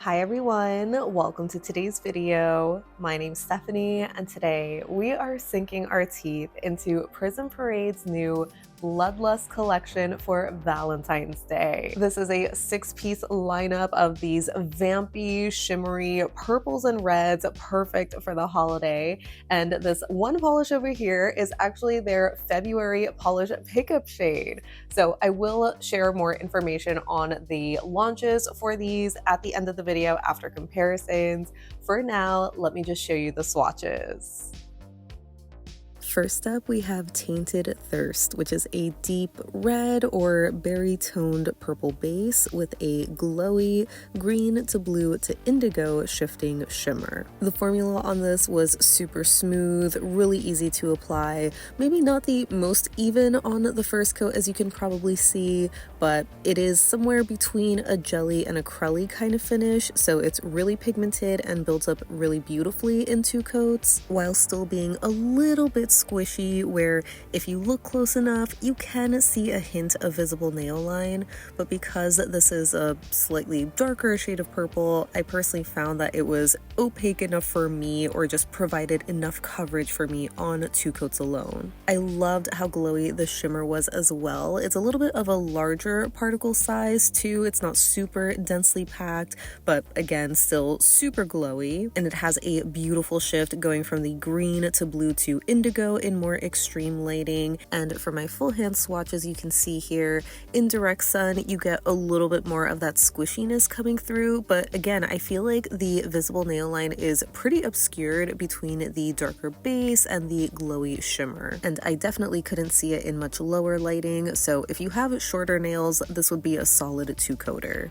Hi everyone, welcome to today's video. My name's Stephanie and today we are sinking our teeth into Prism Parade's new Bloodlust collection for Valentine's Day. This is a 6-piece lineup of these vampy, shimmery purples and reds, perfect for the holiday. And this one polish over here is actually their February polish pickup shade. So I will share more information on the launches for these at the end of the video after comparisons. For now, let me just show you the swatches. First up, we have Tainted Thirst, which is a deep red or berry-toned purple base with a glowy green to blue to indigo shifting shimmer. The formula on this was super smooth, really easy to apply. Maybe not the most even on the first coat, as you can probably see, but it is somewhere between a jelly and a crelly kind of finish, so it's really pigmented and builds up really beautifully in 2 coats, while still being a little bit squishy, where if you look close enough you can see a hint of visible nail line, but because this is a slightly darker shade of purple, I personally found that it was opaque enough for me, or just provided enough coverage for me on 2 coats alone. I loved how glowy the shimmer was as well. It's a little bit of a larger particle size too. It's not super densely packed, but again still super glowy, and it has a beautiful shift going from the green to blue to indigo in more extreme lighting. And for my full hand swatches, you can see here in direct sun you get a little bit more of that squishiness coming through, but again I feel like the visible nail line is pretty obscured between the darker base and the glowy shimmer, and I definitely couldn't see it in much lower lighting, so if you have shorter nails this would be a solid 2-coater.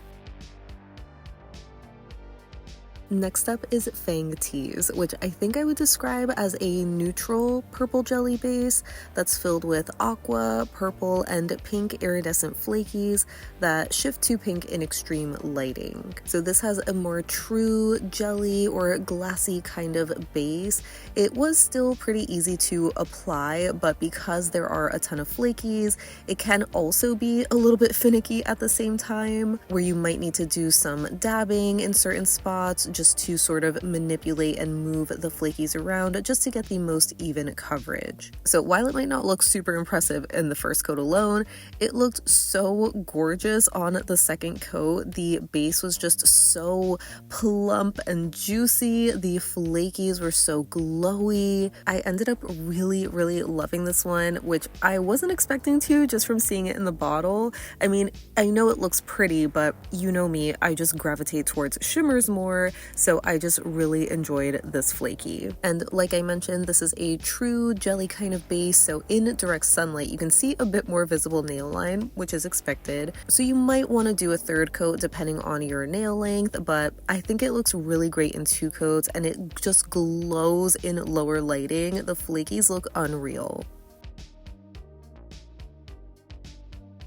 Next up is Fangtease, which I think I would describe as a neutral purple jelly base that's filled with aqua, purple, and pink iridescent flakies that shift to pink in extreme lighting. So this has a more true jelly or glassy kind of base. It was still pretty easy to apply, but because there are a ton of flakies, it can also be a little bit finicky at the same time, where you might need to do some dabbing in certain spots just to sort of manipulate and move the flakies around just to get the most even coverage. So while it might not look super impressive in the first coat alone, it looked so gorgeous on the second coat. The base was just so plump and juicy. The flakies were so glowy. I ended up really loving this one, which I wasn't expecting to just from seeing it in the bottle. I mean, I know it looks pretty, but you know me, I just gravitate towards shimmers more, so I just really enjoyed this flaky. And like I mentioned, this is a true jelly kind of base, so in direct sunlight you can see a bit more visible nail line, which is expected. So you might want to do a 3rd coat depending on your nail length, but I think it looks really great in 2 coats and it just glows in lower lighting. The flakies look unreal.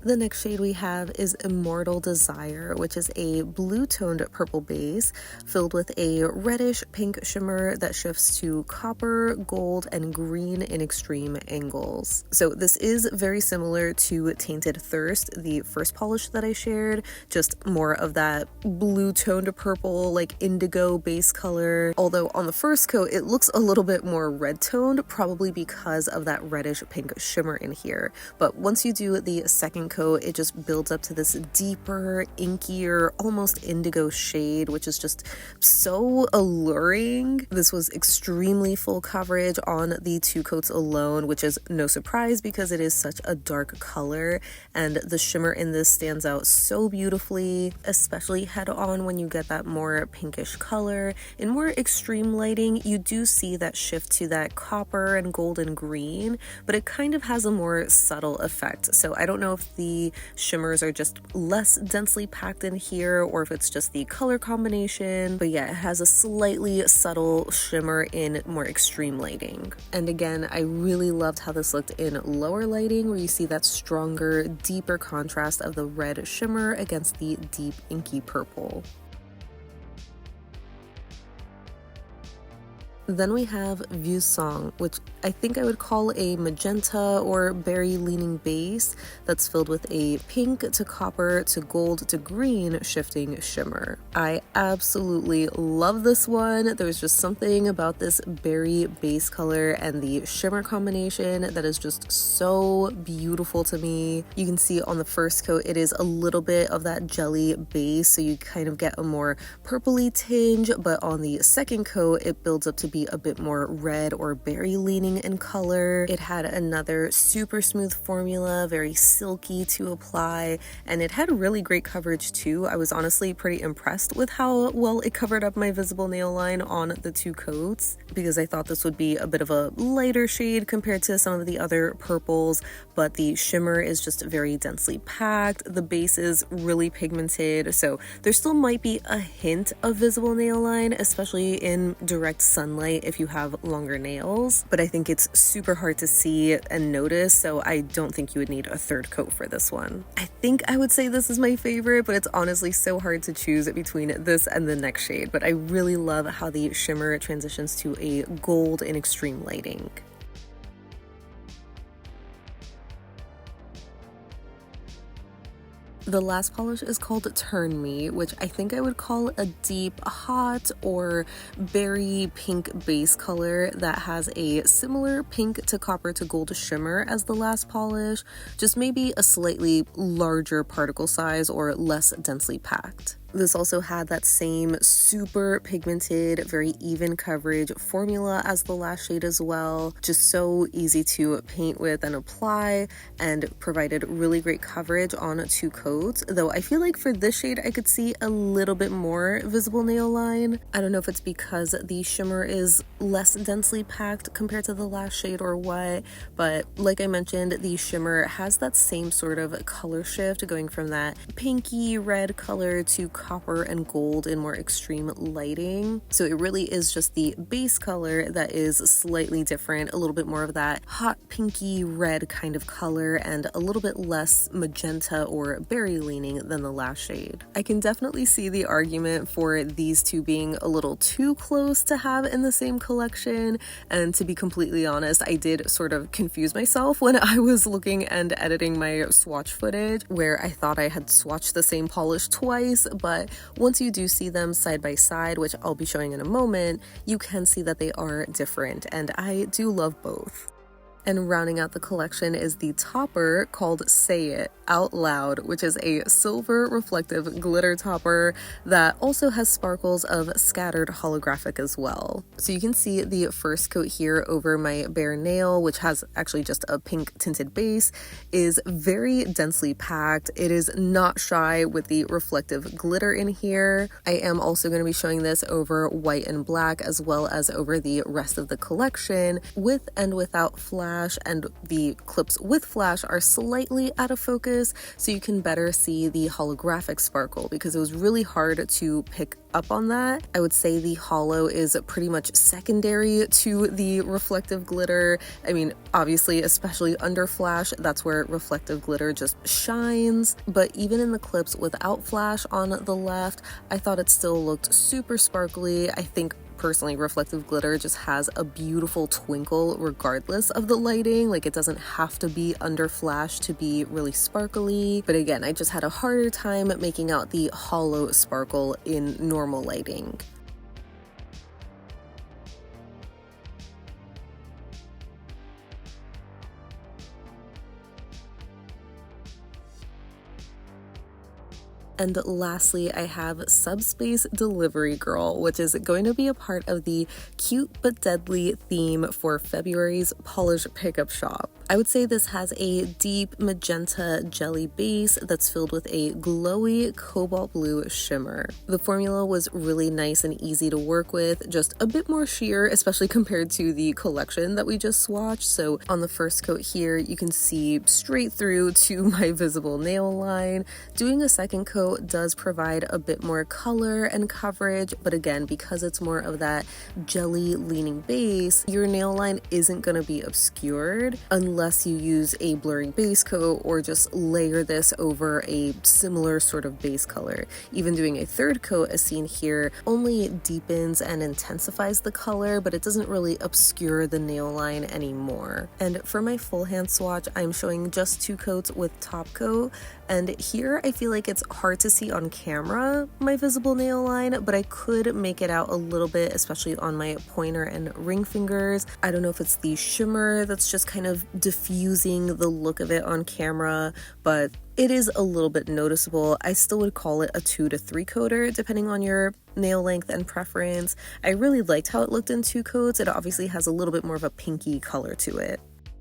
The next shade we have is Immortal Desire, which is a blue-toned purple base filled with a reddish pink shimmer that shifts to copper, gold, and green in extreme angles. So this is very similar to Tainted Thirst, the first polish that I shared, just more of that blue-toned purple, like indigo base color. Although on the first coat, it looks a little bit more red-toned, probably because of that reddish pink shimmer in here. But once you do the second coat, it just builds up to this deeper, inkier, almost indigo shade, which is just so alluring. This was extremely full coverage on the 2 coats alone, which is no surprise because it is such a dark color, and the shimmer in this stands out so beautifully, especially head on when you get that more pinkish color. In more extreme lighting, you do see that shift to that copper and golden green, but it kind of has a more subtle effect. So I don't know if the shimmers are just less densely packed in here or if it's just the color combination, but yeah, it has a slightly subtle shimmer in more extreme lighting. And again, I really loved how this looked in lower lighting, where you see that stronger, deeper contrast of the red shimmer against the deep inky purple. Then we have Vieux Sang, which I think I would call a magenta or berry leaning base that's filled with a pink to copper to gold to green shifting shimmer. I absolutely love this one. There's just something about this berry base color and the shimmer combination that is just so beautiful to me. You can see on the first coat it is a little bit of that jelly base, so you kind of get a more purpley tinge, but on the second coat it builds up to be a bit more red or berry leaning in color. It had another super smooth formula, very silky to apply, and it had really great coverage too. I was honestly pretty impressed with how well it covered up my visible nail line on the two coats, because I thought this would be a bit of a lighter shade compared to some of the other purples, but the shimmer is just very densely packed. The base is really pigmented, so there still might be a hint of visible nail line, especially in direct sunlight if you have longer nails, but I think it's super hard to see and notice, so I don't think you would need a third coat for this one. I think I would say this is my favorite, but it's honestly so hard to choose between this and the next shade, but I really love how the shimmer transitions to a gold in extreme lighting. The last polish is called Turn Me, which I think I would call a deep hot or berry pink base color that has a similar pink to copper to gold shimmer as the last polish, just maybe a slightly larger particle size or less densely packed. This also had that same super pigmented, very even coverage formula as the last shade as well. Just so easy to paint with and apply, and provided really great coverage on two coats. Though I feel like for this shade I could see a little bit more visible nail line. I don't know if it's because the shimmer is less densely packed compared to the last shade or what, but like I mentioned, the shimmer has that same sort of color shift going from that pinky red color to copper and gold in more extreme lighting. So it really is just the base color that is slightly different, a little bit more of that hot pinky red kind of color and a little bit less magenta or berry leaning than the last shade. I can definitely see the argument for these two being a little too close to have in the same collection, and to be completely honest, I did sort of confuse myself when I was looking and editing my swatch footage, where I thought I had swatched the same polish twice, but once you do see them side by side, which I'll be showing in a moment, you can see that they are different, and I do love both. And rounding out the collection is the topper called Say It Out Loud, which is a silver reflective glitter topper that also has sparkles of scattered holographic as well. So you can see the first coat here over my bare nail, which has actually just a pink tinted base, is very densely packed. It is not shy with the reflective glitter in here. I am also going to be showing this over white and black as well as over the rest of the collection, with and without flash, and the clips with flash are slightly out of focus so you can better see the holographic sparkle, because it was really hard to pick up on that. I would say the holo is pretty much secondary to the reflective glitter. I mean, obviously, especially under flash, that's where reflective glitter just shines, but even in the clips without flash on the left, I thought it still looked super sparkly. I think personally, reflective glitter just has a beautiful twinkle regardless of the lighting. Like, it doesn't have to be under flash to be really sparkly. But again, I just had a harder time making out the hollow sparkle in normal lighting. And lastly, I have Subspace Delivery Girl, which is going to be a part of the Cute But Deadly theme for February's Polish Pickup Shop. I would say this has a deep magenta jelly base that's filled with a glowy cobalt blue shimmer. The formula was really nice and easy to work with, just a bit more sheer, especially compared to the collection that we just swatched. So on the first coat here, you can see straight through to my visible nail line. Doing a second coat though does provide a bit more color and coverage, but again, because it's more of that jelly leaning base, your nail line isn't going to be obscured unless you use a blurring base coat or just layer this over a similar sort of base color. Even doing a third coat, as seen here, only deepens and intensifies the color, but it doesn't really obscure the nail line anymore. And for my full hand swatch, I'm showing just 2 coats with top coat, and here I feel like it's hard to see on camera my visible nail line, but I could make it out a little bit, especially on my pointer and ring fingers. I don't know if it's the shimmer that's just kind of diffusing the look of it on camera, but it is a little bit noticeable. I still would call it a 2 to 3 coater depending on your nail length and preference. I really liked how it looked in 2 coats. It obviously has a little bit more of a pinky color to it.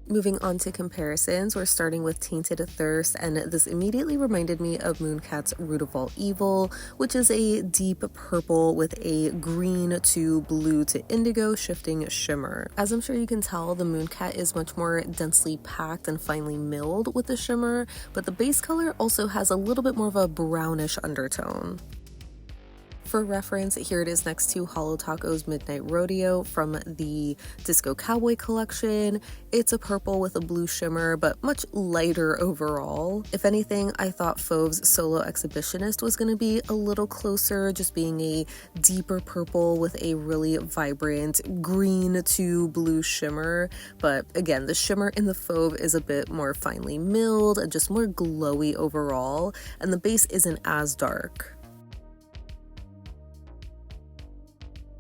Moving on to comparisons, we're starting with Tainted Thirst, and this immediately reminded me of Mooncat's Root of All Evil, which is a deep purple with a green to blue to indigo shifting shimmer. As I'm sure you can tell, the Mooncat is much more densely packed and finely milled with the shimmer, but the base color also has a little bit more of a brownish undertone. For reference, here it is next to Hollow Taco's Midnight Rodeo from the Disco Cowboy collection. It's a purple with a blue shimmer, but much lighter overall. If anything, I thought Fauve's Solo Exhibitionist was going to be a little closer, just being a deeper purple with a really vibrant green to blue shimmer. But again, the shimmer in the Fauve is a bit more finely milled and just more glowy overall, and the base isn't as dark.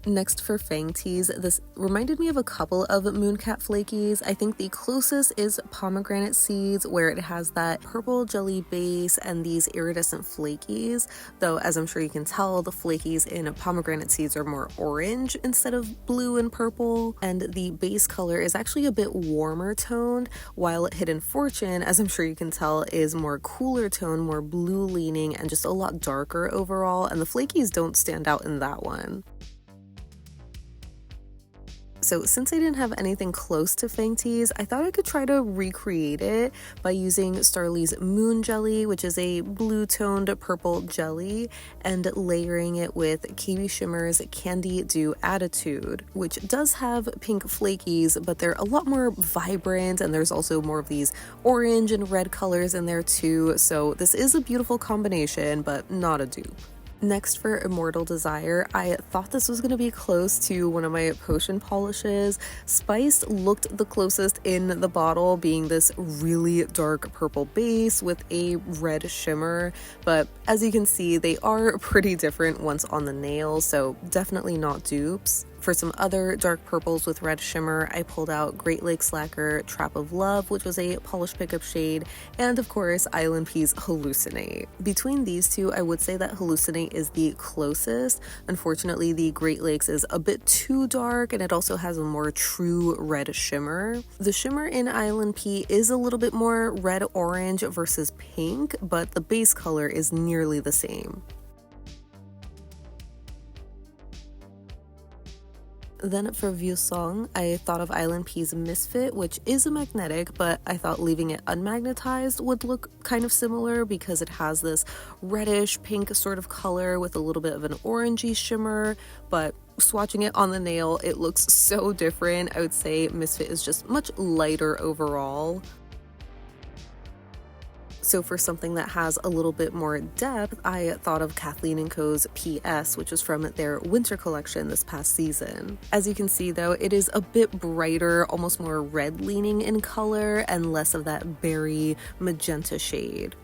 Next for Fangtease, this reminded me of a couple of Mooncat flakies. I think the closest is Pomegranate Seeds, where it has that purple jelly base and these iridescent flakies, though as I'm sure you can tell, the flakies in Pomegranate Seeds are more orange instead of blue and purple, and the base color is actually a bit warmer toned, while Hidden Fortune, as I'm sure you can tell, is more cooler tone, more blue leaning, and just a lot darker overall, and the flakies don't stand out in that one. So since I didn't have anything close to Fangtease, I thought I could try to recreate it by using Starrely's Moon Jelly, which is a blue toned purple jelly, and layering it with KBShimmer's Candy Dew Attitude, which does have pink flakies, but they're a lot more vibrant, and there's also more of these orange and red colors in there too. So this is a beautiful combination, but not a dupe. Next for Immortal Desire, I thought this was going to be close to one of my potion polishes. Spiced looked the closest in the bottle, being this really dark purple base with a red shimmer, but as you can see, they are pretty different once on the nail, so definitely not dupes. For some other dark purples with red shimmer, I pulled out Great Lakes Lacquer Trap of Love, which was a polish pickup shade, and of course ILNP's Hallucinate. Between these two, I would say that Hallucinate is the closest. Unfortunately, the Great Lakes is a bit too dark, and it also has a more true red shimmer. The shimmer in ILNP is a little bit more red-orange versus pink, but the base color is nearly the same. Then for Vieux Sang, I thought of ILNP's Misfit, which is a magnetic, but I thought leaving it unmagnetized would look kind of similar because it has this reddish pink sort of color with a little bit of an orangey shimmer, but swatching it on the nail, it looks so different. I would say Misfit is just much lighter overall. So for something that has a little bit more depth, I thought of Kathleen & Co.'s PS, which was from their winter collection this past season. As you can see though, it is a bit brighter, almost more red leaning in color, and less of that berry magenta shade.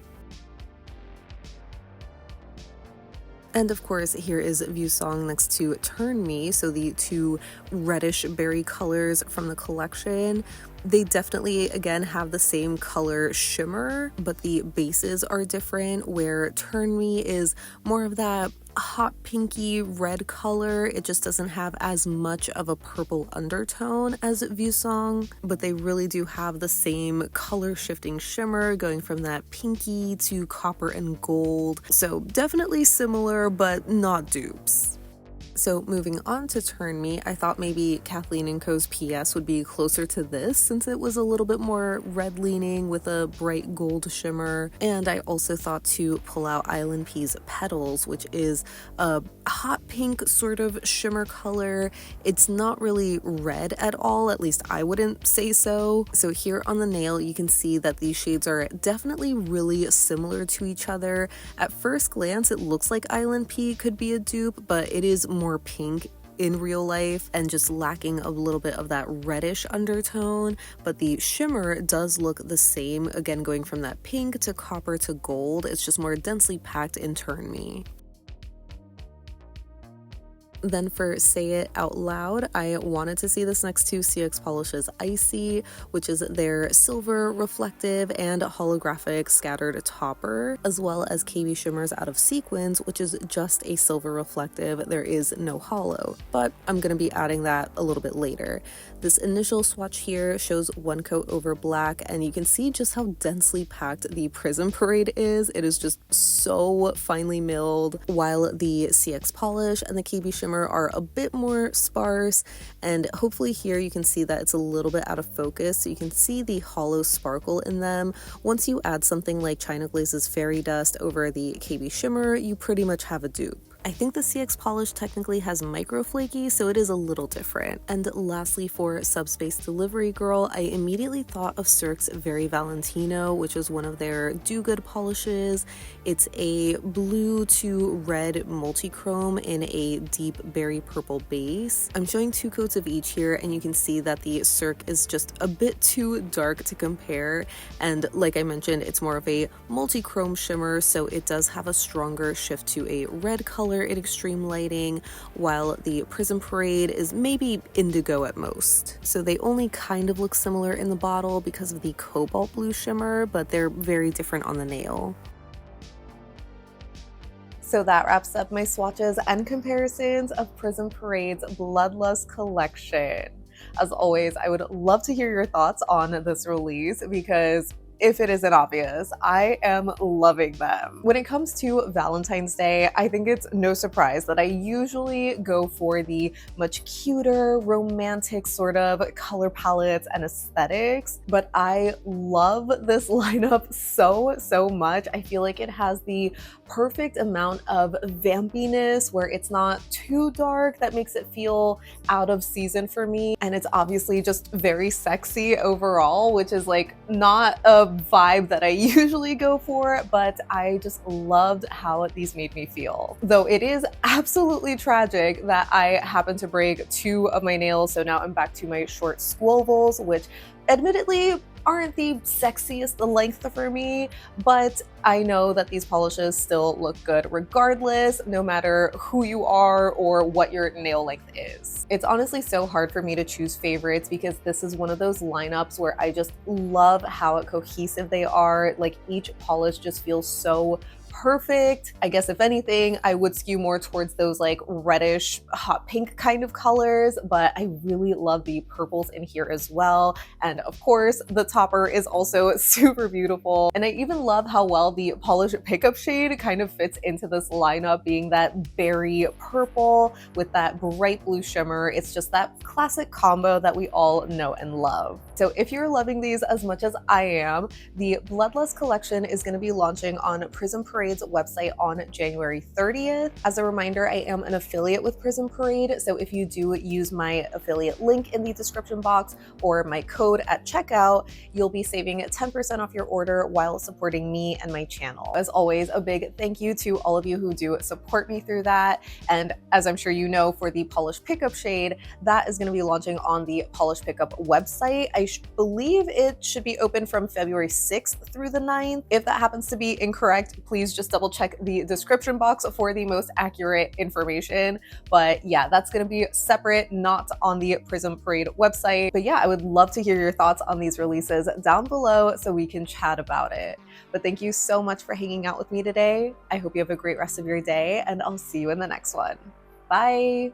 And of course, here is Vieux Sang next to Turn Me, so the two reddish berry colors from the collection. They definitely, again, have the same color shimmer, but the bases are different, where Turn Me is more of that hot pinky red color. It just doesn't have as much of a purple undertone as Vieux Sang, but they really do have the same color shifting shimmer, going from that pinky to copper and gold. So definitely similar, but not dupes. So moving on to Turn Me, I thought maybe Kathleen and Co.'s PS would be closer to this since it was a little bit more red leaning with a bright gold shimmer. And I also thought to pull out ILNP's Petals, which is a hot pink sort of shimmer color. It's not really red at all, at least I wouldn't say so. So here on the nail, you can see that these shades are definitely really similar to each other. At first glance, it looks like ILNP could be a dupe, but it is more pink in real life and just lacking a little bit of that reddish undertone, but the shimmer does look the same, again going from that pink to copper to gold. It's just more densely packed in Turn Me. Then for Say It Out Loud, I wanted to see this next to CX Polish's Icyyy, which is their silver, reflective, and holographic scattered topper, as well as KBShimmer's out of Sequins, which is just a silver reflective. There is no hollow, but I'm going to be adding that a little bit later. This initial swatch here shows one coat over black, and you can see just how densely packed the Prism Parade is. It is just so finely milled, while the CX Polish and the KBShimmer are a bit more sparse, and hopefully here you can see that it's a little bit out of focus, so you can see the hollow sparkle in them. Once you add something like China Glaze's Fairy Dust over the KBShimmer, you pretty much have a dupe. I think the CX Polish technically has micro flaky, so it is a little different. And lastly, for Subspace Delivery Girl, I immediately thought of Cirque's Very Valentino, which is one of their do-good polishes. It's a blue to red multi-chrome in a deep berry purple base. I'm showing 2 coats of each here, and you can see that the Cirque is just a bit too dark to compare. And like I mentioned, it's more of a multi-chrome shimmer, so it does have a stronger shift to a red color in extreme lighting, while the Prism Parade is maybe indigo at most. So they only kind of look similar in the bottle because of the cobalt blue shimmer, but they're very different on the nail. So that wraps up my swatches and comparisons of Prism Parade's Bloodlust collection. As always, I would love to hear your thoughts on this release because if it isn't obvious, I am loving them. When it comes to Valentine's Day, I think it's no surprise that I usually go for the much cuter, romantic sort of color palettes and aesthetics, but I love this lineup so much. I feel like it has the perfect amount of vampiness where it's not too dark that makes it feel out of season for me, and it's obviously just very sexy overall, which is like not a vibe that I usually go for, but I just loved how these made me feel. Though it is absolutely tragic that I happened to break 2 of my nails, so now I'm back to my short squovels, which admittedly aren't the sexiest length for me, but I know that these polishes still look good regardless, no matter who you are or what your nail length is. It's honestly so hard for me to choose favorites because this is one of those lineups where I just love how cohesive they are. Like each polish just feels so perfect. I guess if anything, I would skew more towards those like reddish hot pink kind of colors, but I really love the purples in here as well. And of course, the topper is also super beautiful. And I even love how well the polish pickup shade kind of fits into this lineup, being that berry purple with that bright blue shimmer. It's just that classic combo that we all know and love. So if you're loving these as much as I am, the Bloodlust collection is going to be launching on Prism Parade's website on January 30th. As a reminder, I am an affiliate with Prism Parade, so if you do use my affiliate link in the description box or my code at checkout, you'll be saving 10% off your order while supporting me and my channel. As always, a big thank you to all of you who do support me through that. And as I'm sure you know, for the Polish Pickup shade, that is going to be launching on the Polish Pickup website. I believe it should be open from February 6th through the 9th. If that happens to be incorrect, please just double check the description box for the most accurate information. But yeah, that's going to be separate, not on the Prism Parade website. But yeah, I would love to hear your thoughts on these releases down below so we can chat about it. But thank you so much for hanging out with me today. I hope you have a great rest of your day, and I'll see you in the next one. Bye.